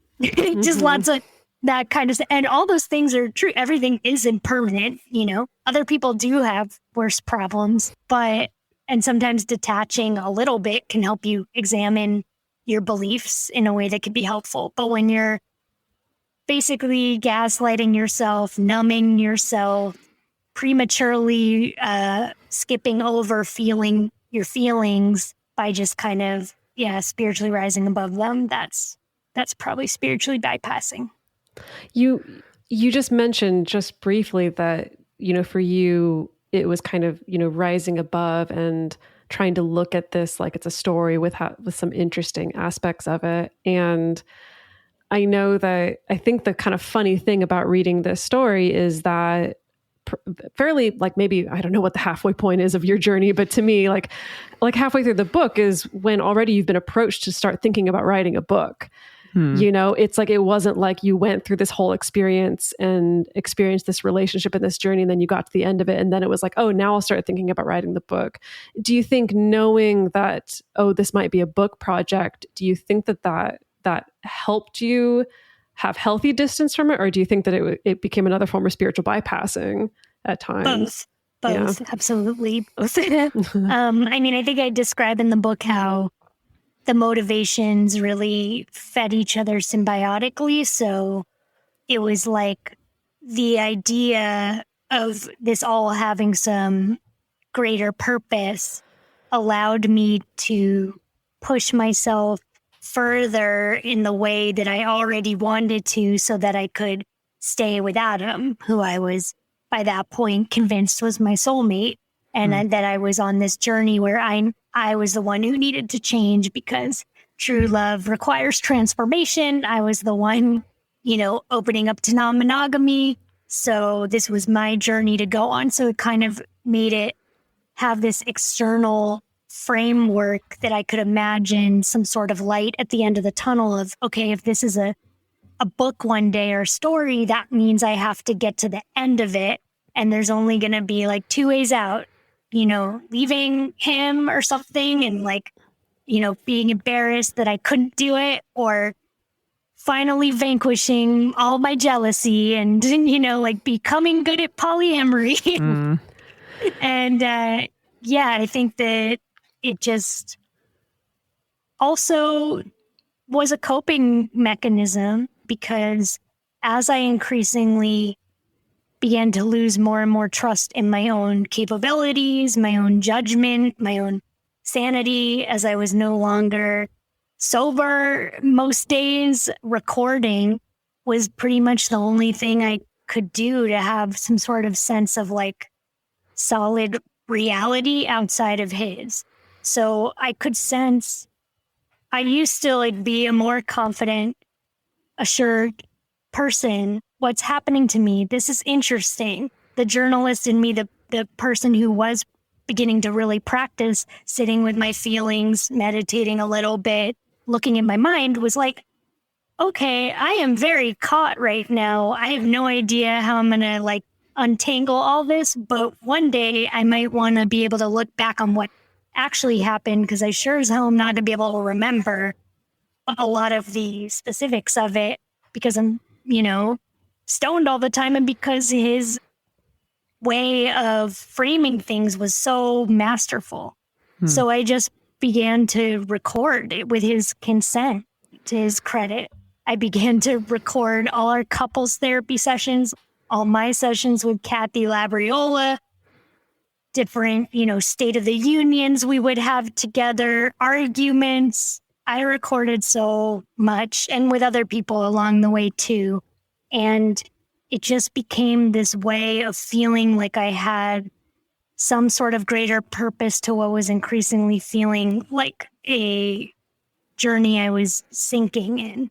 Just lots of that kind of stuff. And all those things are true. Everything is impermanent, you know. Other people do have worse problems, and sometimes detaching a little bit can help you examine your beliefs in a way that could be helpful. But when you're basically gaslighting yourself, numbing yourself, prematurely skipping over feeling your feelings by just kind of, spiritually rising above them, that's probably spiritually bypassing. You just mentioned just briefly that, you know, for you, it was kind of, you know, rising above and trying to look at this like it's a story with some interesting aspects of it. And I know that I think the kind of funny thing about reading this story is that fairly, like, maybe, I don't know what the halfway point is of your journey, but to me, like halfway through the book is when already you've been approached to start thinking about writing a book. You know, it's like, it wasn't like you went through this whole experience and experienced this relationship and this journey, and then you got to the end of it. And then it was like, oh, now I'll start thinking about writing the book. Do you think knowing that, oh, this might be a book project, do you think that helped you have healthy distance from it? Or do you think that it became another form of spiritual bypassing at times? Both. Yeah. Absolutely. Both. I mean, I think I describe in the book how the motivations really fed each other symbiotically. So it was like the idea of this all having some greater purpose allowed me to push myself further in the way that I already wanted to, so that I could stay with Adam, who I was by that point convinced was my soulmate. And that I was on this journey where I was the one who needed to change, because true love requires transformation. I was the one, you know, opening up to non-monogamy. So this was my journey to go on. So it kind of made it have this external framework that I could imagine some sort of light at the end of the tunnel of, okay, if this is a book one day or a story, that means I have to get to the end of it. And there's only going to be like two ways out. You know, leaving him or something and, like, you know, being embarrassed that I couldn't do it, or finally vanquishing all my jealousy and, you know, like becoming good at polyamory. And I think that it just also was a coping mechanism because as I increasingly began to lose more and more trust in my own capabilities, my own judgment, my own sanity, as I was no longer sober most days, recording was pretty much the only thing I could do to have some sort of sense of like solid reality outside of his. So I could sense I used to like be a more confident, assured person. What's happening to me? This is interesting. The journalist in me, the person who was beginning to really practice sitting with my feelings, meditating a little bit, looking in my mind was like, okay, I am very caught right now. I have no idea how I'm going to like untangle all this, but one day I might want to be able to look back on what actually happened because I sure as hell am not going to be able to remember a lot of the specifics of it because I'm, stoned all the time and because his way of framing things was so masterful. So I just began to record it with his consent, to his credit. I began to record all our couples therapy sessions, all my sessions with Kathy Labriola, different, State of the Unions we would have together, arguments. I recorded so much and with other people along the way too. And it just became this way of feeling like I had some sort of greater purpose to what was increasingly feeling like a journey I was sinking in.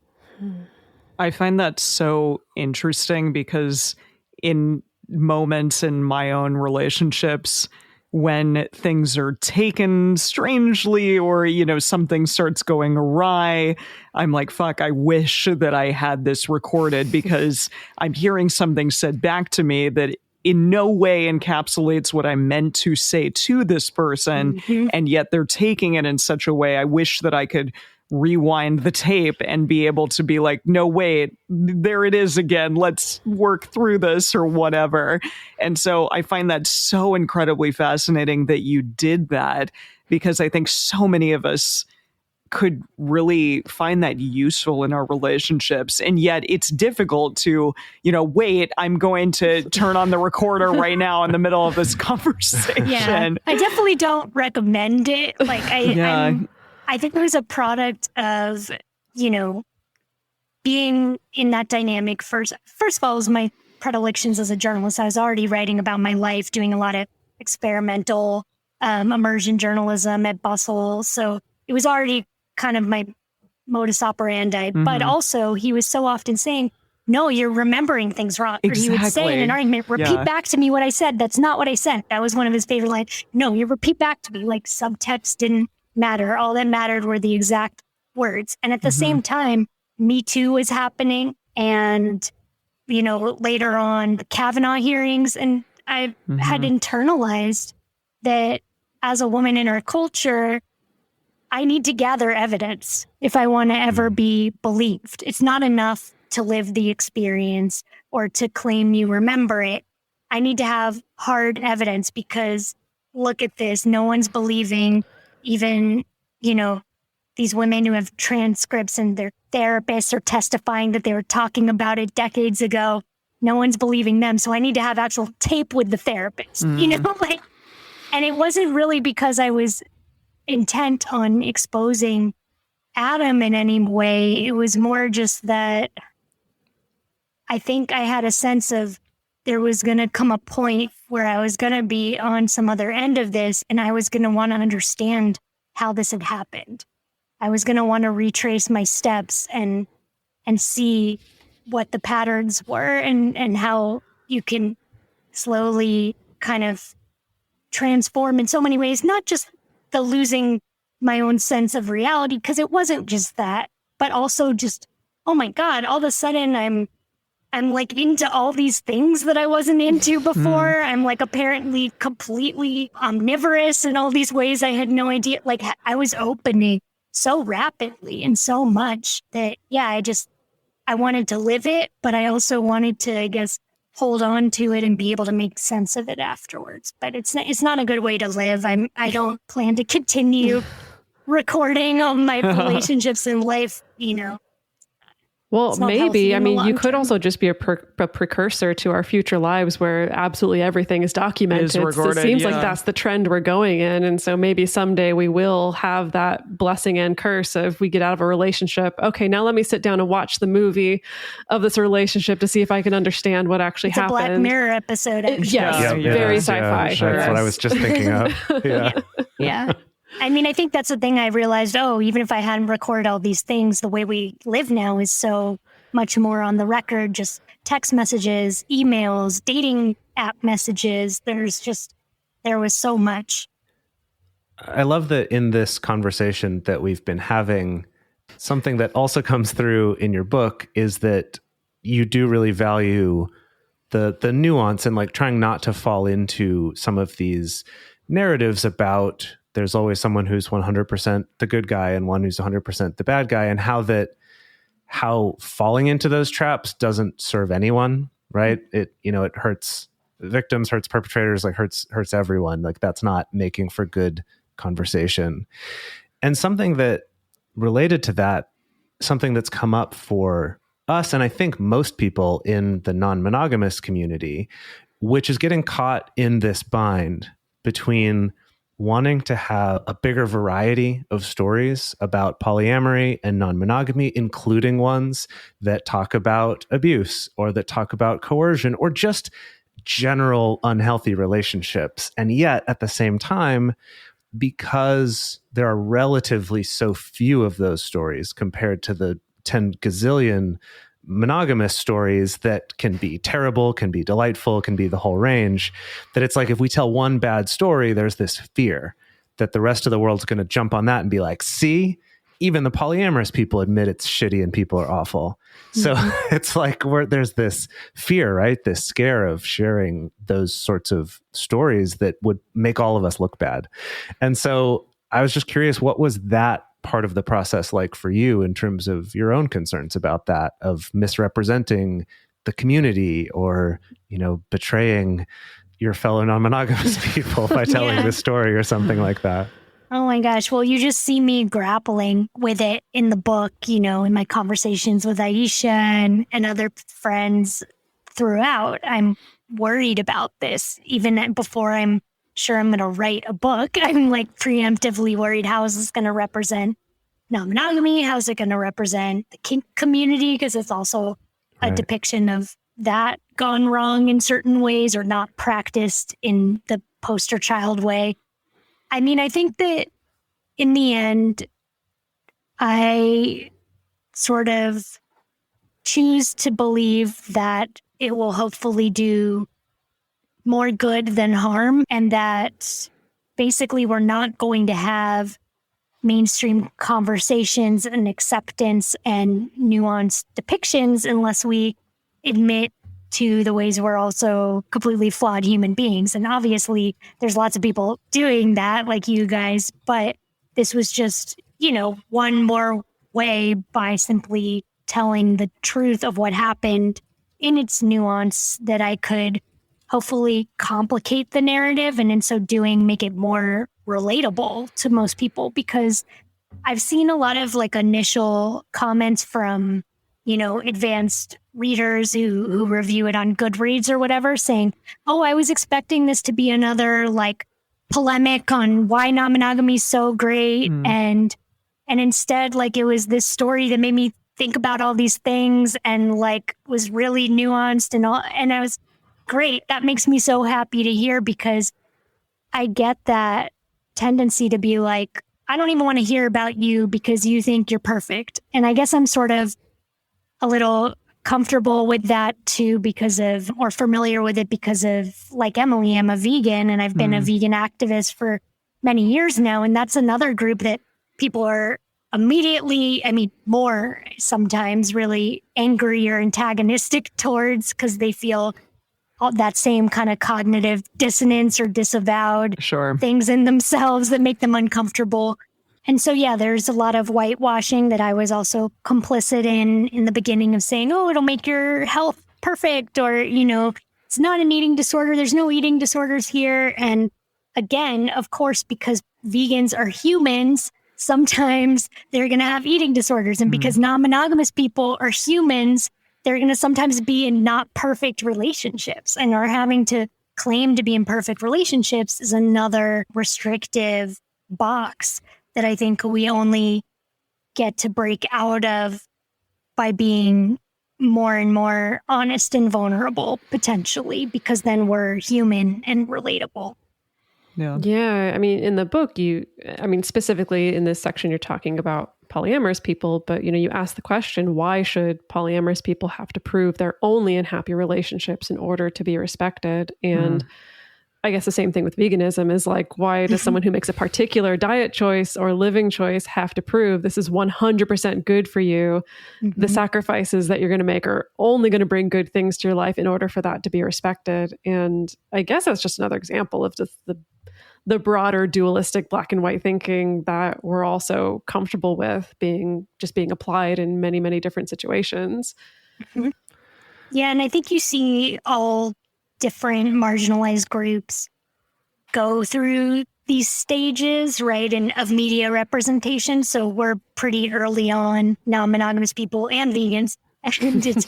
I find that so interesting because in moments in my own relationships, when things are taken strangely or, something starts going awry, I'm like, fuck, I wish that I had this recorded because I'm hearing something said back to me that in no way encapsulates what I meant to say to this person. And yet they're taking it in such a way. I wish that I could rewind the tape and be able to be like, no, wait, there it is again. Let's work through this or whatever. And so I find that so incredibly fascinating that you did that because I think so many of us could really find that useful in our relationships. And yet it's difficult to, wait, I'm going to turn on the recorder right now in the middle of this conversation. Yeah, I definitely don't recommend it. Like I think it was a product of, being in that dynamic first of all, it was my predilections as a journalist. I was already writing about my life, doing a lot of experimental immersion journalism at Bustle. So it was already kind of my modus operandi. But also he was so often saying, no, you're remembering things wrong. Exactly. Or he would say in an argument, repeat back to me what I said. That's not what I said. That was one of his favorite lines. No, you repeat back to me. Like subtext didn't matter. All that mattered were the exact words. And at the same time, Me Too was happening. And, later on the Kavanaugh hearings. And I had internalized that as a woman in our culture, I need to gather evidence if I want to ever be believed. It's not enough to live the experience or to claim you remember it. I need to have hard evidence because look at this. No one's believing even, these women who have transcripts and their therapists are testifying that they were talking about it decades ago. No one's believing them. So I need to have actual tape with the therapist, and it wasn't really because I was intent on exposing Adam in any way. It was more just that I think I had a sense of there was going to come a point where I was going to be on some other end of this and I was going to want to understand how this had happened. I was going to want to retrace my steps and see what the patterns were and how you can slowly kind of transform in so many ways, not just the losing my own sense of reality, because it wasn't just that, but also just, oh my God, all of a sudden I'm like into all these things that I wasn't into before. I'm like apparently completely omnivorous in all these ways I had no idea. Like I was opening so rapidly and so much that, I wanted to live it, but I also wanted to, I guess, hold on to it and be able to make sense of it afterwards. But it's not a good way to live. I don't plan to continue recording all my relationships in life Well, It's not healthy maybe. I in the mean, you long could term. also just be a precursor to our future lives where absolutely everything is documented. Is recorded, It seems like yeah. that's the trend we're going in. And so maybe someday we will have that blessing and curse of we get out of a relationship. Okay, now let me sit down and watch the movie of this relationship to see if I can understand what actually It's a happened. Black Mirror episode. Actually. Yes, Yeah, very yeah, sci-fi. That's what I was just thinking of. Yeah. Yeah. I mean, I think that's the thing I realized. Oh, even if I hadn't recorded all these things, the way we live now is so much more on the record, just text messages, emails, dating app messages. There was so much. I love that in this conversation that we've been having, something that also comes through in your book is that you do really value the nuance and like trying not to fall into some of these narratives about there's always someone who's 100% the good guy and one who's 100% the bad guy, and how falling into those traps doesn't serve anyone, right? It hurts victims, hurts perpetrators, like hurts everyone. Like that's not making for good conversation. And something that related to that, something that's come up for us, and I think most people in the non-monogamous community, which is getting caught in this bind between wanting to have a bigger variety of stories about polyamory and non-monogamy, including ones that talk about abuse or that talk about coercion or just general unhealthy relationships. And yet at the same time, because there are relatively so few of those stories compared to the 10 gazillion monogamous stories that can be terrible, can be delightful, can be the whole range, that it's like if we tell one bad story, there's this fear that the rest of the world's going to jump on that and be like, see, even the polyamorous people admit it's shitty and people are awful. So it's like there's this fear, right? This scare of sharing those sorts of stories that would make all of us look bad. And so I was just curious, what was that part of the process like for you in terms of your own concerns about that, of misrepresenting the community or, betraying your fellow non-monogamous people by telling this story or something like that? Oh my gosh. Well, you just see me grappling with it in the book, in my conversations with Aisha and other friends throughout. I'm worried about this even before I'm sure I'm going to write a book. I'm like preemptively worried. How is this going to represent non-monogamy? How is it going to represent the kink community? Because it's also a depiction of that gone wrong in certain ways or not practiced in the poster child way. I mean, I think that in the end, I sort of choose to believe that it will hopefully do more good than harm, and that basically we're not going to have mainstream conversations and acceptance and nuanced depictions unless we admit to the ways we're also completely flawed human beings. And obviously there's lots of people doing that like you guys, but this was just, one more way by simply telling the truth of what happened in its nuance that I could hopefully complicate the narrative, and in so doing make it more relatable to most people, because I've seen a lot of like initial comments from advanced readers who review it on Goodreads or whatever, saying, oh, I was expecting this to be another like polemic on why non-monogamy is so great, and instead like it was this story that made me think about all these things and like was really nuanced and all, and I was great. That makes me so happy to hear, because I get that tendency to be like, I don't even want to hear about you because you think you're perfect. And I guess I'm sort of a little comfortable with that too, or familiar with it because of, like Emily, I'm a vegan and I've been a vegan activist for many years now. And that's another group that people are more sometimes really angry or antagonistic towards, because they feel all that same kind of cognitive dissonance or disavowed things in themselves that make them uncomfortable. And so, yeah, there's a lot of whitewashing that I was also complicit in the beginning of saying, oh, it'll make your health perfect, or, it's not an eating disorder. There's no eating disorders here. And again, of course, because vegans are humans, sometimes they're going to have eating disorders. And because non-monogamous people are humans, they're going to sometimes be in not perfect relationships, and are having to claim to be in perfect relationships is another restrictive box that I think we only get to break out of by being more and more honest and vulnerable, potentially, because then we're human and relatable. Yeah. Yeah. I mean, in the book, specifically in this section, you're talking about polyamorous people, but, you ask the question, why should polyamorous people have to prove they're only in happy relationships in order to be respected? And I guess the same thing with veganism is like, why does someone who makes a particular diet choice or living choice have to prove this is 100% good for you? The sacrifices that you're going to make are only going to bring good things to your life in order for that to be respected. And I guess that's just another example of just the broader dualistic black and white thinking that we're also comfortable with being applied in many, many different situations. Yeah, and I think you see all different marginalized groups go through these stages, right, of media representation. So we're pretty early on, non-monogamous people and vegans, and it's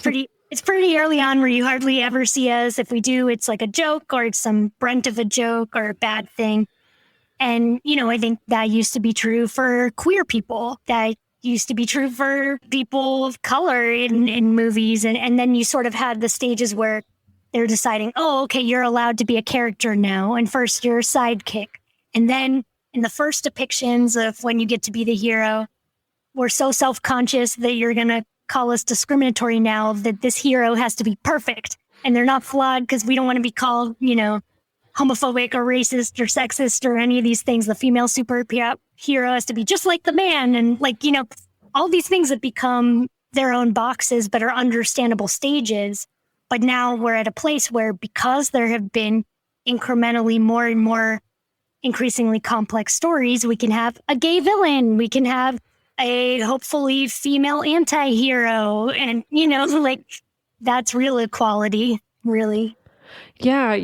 pretty early on where you hardly ever see us. If we do, it's like a joke, or it's some brunt of a joke or a bad thing. And, I think that used to be true for queer people. That used to be true for people of color in movies. And then you sort of had the stages where they're deciding, oh, okay, you're allowed to be a character now. And first you're a sidekick. And then in the first depictions of when you get to be the hero, we're so self-conscious that you're going to call us discriminatory now, that this hero has to be perfect. And they're not flawed because we don't want to be called, homophobic or racist or sexist or any of these things. The female superhero has to be just like the man. And all these things that become their own boxes, but are understandable stages. But now we're at a place where, because there have been incrementally more and more increasingly complex stories, we can have a gay villain, we can have a hopefully female anti-hero, and, that's real equality, really. Yeah,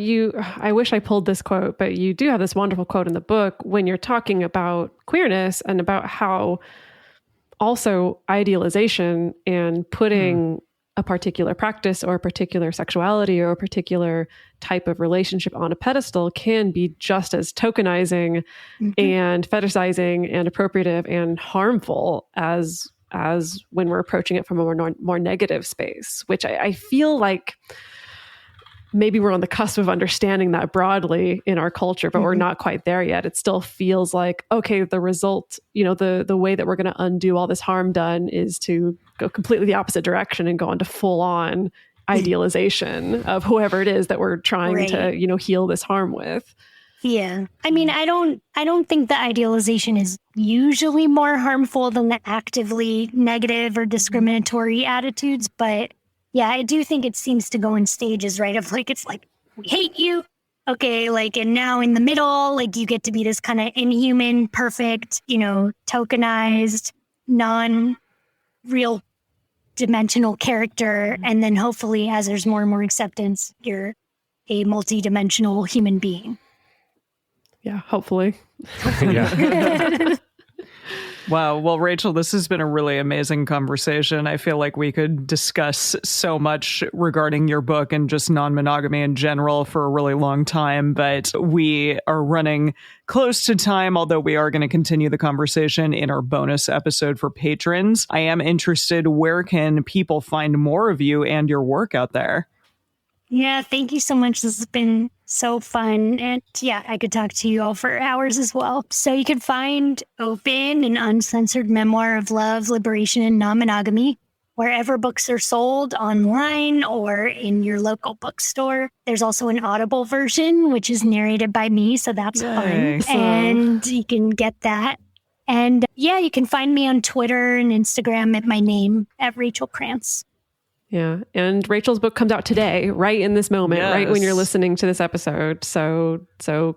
I wish I pulled this quote, but you do have this wonderful quote in the book when you're talking about queerness and about how also idealization and putting a particular practice or a particular sexuality or a particular type of relationship on a pedestal can be just as tokenizing and fetishizing and appropriative and harmful as when we're approaching it from a more negative space, which I feel like maybe we're on the cusp of understanding that broadly in our culture, but we're not quite there yet. It still feels like, okay, the result, the way that we're going to undo all this harm done is to go completely the opposite direction and go into full on idealization of whoever it is that we're trying to, heal this harm with. Yeah. I mean, I don't think the idealization is usually more harmful than the actively negative or discriminatory attitudes, but yeah, I do think it seems to go in stages, right? Of it's like, we hate you. Okay, and now in the middle, you get to be this kind of inhuman, perfect, tokenized, non-real dimensional character. And then hopefully, as there's more and more acceptance, you're a multi-dimensional human being. Yeah, hopefully. Yeah. Wow. Well, Rachel, this has been a really amazing conversation. I feel like we could discuss so much regarding your book and just non-monogamy in general for a really long time, but we are running close to time, although we are going to continue the conversation in our bonus episode for patrons. I am interested, where can people find more of you and your work out there? Yeah, thank you so much. This has been so fun. And yeah, I could talk to you all for hours as well. So you can find Open, an uncensored memoir of love, liberation, and non-monogamy wherever books are sold, online or in your local bookstore. There's also an Audible version, which is narrated by me. So that's fun. And you can get that. And yeah, you can find me on Twitter and Instagram at my name, at Rachel Krantz. Yeah. And Rachel's book comes out today, right in this moment, right when you're listening to this episode. So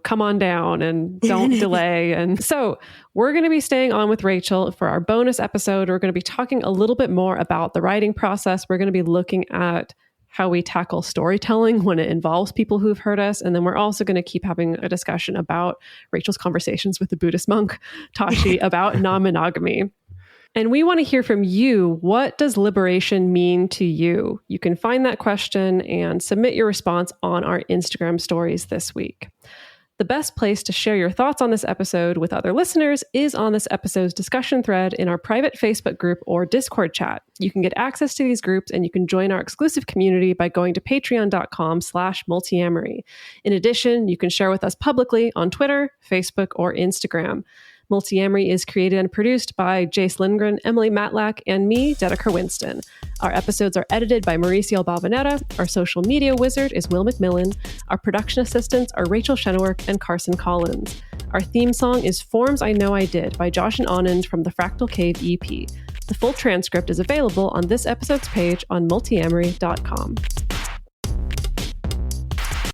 come on down and don't delay. And so we're going to be staying on with Rachel for our bonus episode. We're going to be talking a little bit more about the writing process. We're going to be looking at how we tackle storytelling when it involves people who've hurt us. And then we're also going to keep having a discussion about Rachel's conversations with the Buddhist monk, Tashi, about non-monogamy. And we want to hear from you. What does liberation mean to you? You can find that question and submit your response on our Instagram stories this week. The best place to share your thoughts on this episode with other listeners is on this episode's discussion thread in our private Facebook group or Discord chat. You can get access to these groups and you can join our exclusive community by going to patreon.com/multiamory. In addition, you can share with us publicly on Twitter, Facebook, or Instagram. Multiamory is created and produced by Jase Lindgren, Emily Matlack, and me, Dedeker Winston. Our episodes are edited by Mauricio Balvanera. Our social media wizard is Will McMillan. Our production assistants are Rachel Shennewerk and Carson Collins. Our theme song is Forms I Know I Did by Josh and Anand from the Fractal Cave EP. The full transcript is available on this episode's page on multiamory.com.